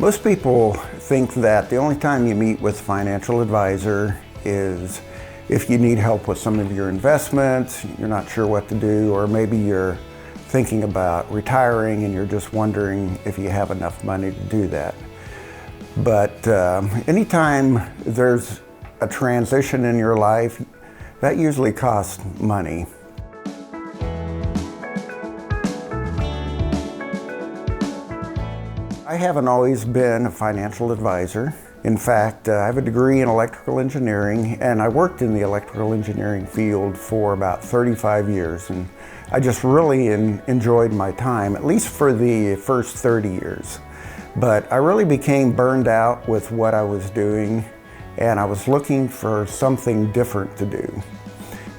Most people think that the only time you meet with a financial advisor is if you need help with some of your investments, you're not sure what to do, or maybe you're thinking about retiring and you're just wondering if you have enough money to do that. But anytime there's a transition in your life, that usually costs money. I haven't always been a financial advisor. In fact, I have a degree in electrical engineering, and I worked in the electrical engineering field for about 35 years, and I just really enjoyed my time, at least for the first 30 years. But I really became burned out with what I was doing, and I was looking for something different to do.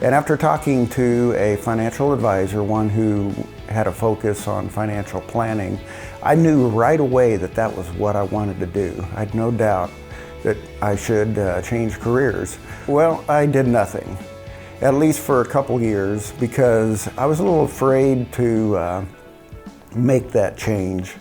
And after talking to a financial advisor, one who had a focus on financial planning, I knew right away that that was what I wanted to do. I had no doubt that I should change careers. Well, I did nothing, at least for a couple years, because I was a little afraid to make that change.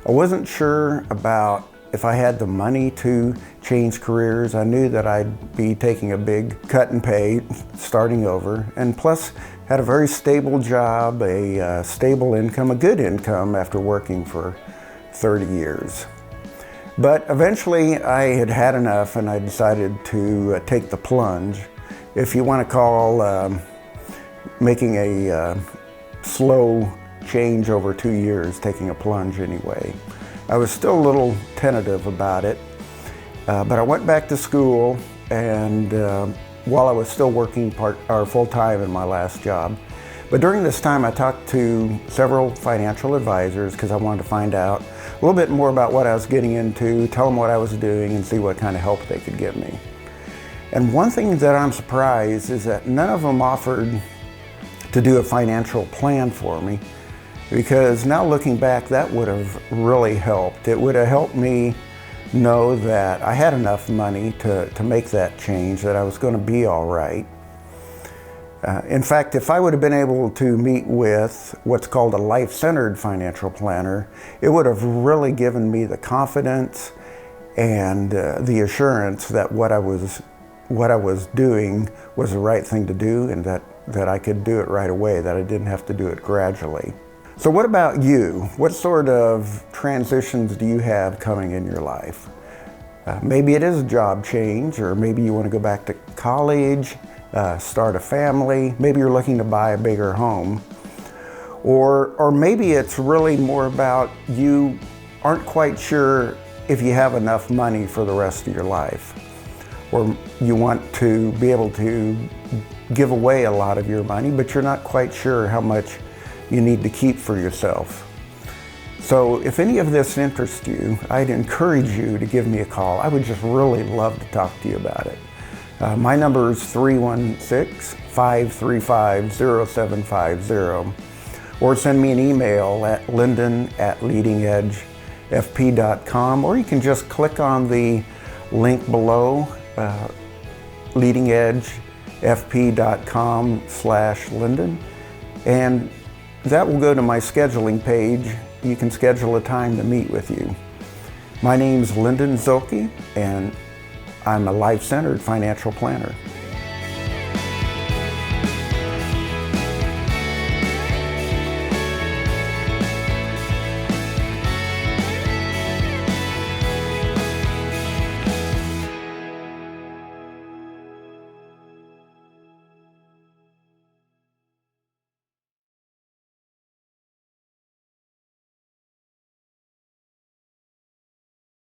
I wasn't sure about if I had the money to change careers. I knew that I'd be taking a big cut in pay, starting over, and plus had a very stable job, a stable income, a good income after working for 30 years. But eventually I had had enough and I decided to take the plunge. If you want to call making a slow change over 2 years, taking a plunge anyway. I was still a little tentative about it, but I went back to school, and while I was still working full-time in my last job. But during this time I talked to several financial advisors because I wanted to find out a little bit more about what I was getting into, tell them what I was doing, and see what kind of help they could give me. And one thing that I'm surprised is that none of them offered to do a financial plan for me, because now looking back, that would have really helped. It would have helped me know that I had enough money to make that change, that I was going to be all right. In fact, if I would have been able to meet with what's called a life-centered financial planner, it would have really given me the confidence and the assurance that what I was doing was the right thing to do, and that I could do it right away, that I didn't have to do it gradually. So what about you? What sort of transitions do you have coming in your life? Maybe it is a job change, or maybe you want to go back to college, start a family, maybe you're looking to buy a bigger home. Or maybe it's really more about you aren't quite sure if you have enough money for the rest of your life. Or you want to be able to give away a lot of your money, but you're not quite sure how much you need to keep for yourself. So if any of this interests you, I'd encourage you to give me a call. I would just really love to talk to you about it. My number is 316-535-0750, or send me an email at lyndon@leadingedgefp.com, or you can just click on the link below, leadingedgefp.com/Lyndon, and that will go to my scheduling page. You can schedule a time to meet with you. My name's Linden Zielke, and I'm a life-centered financial planner.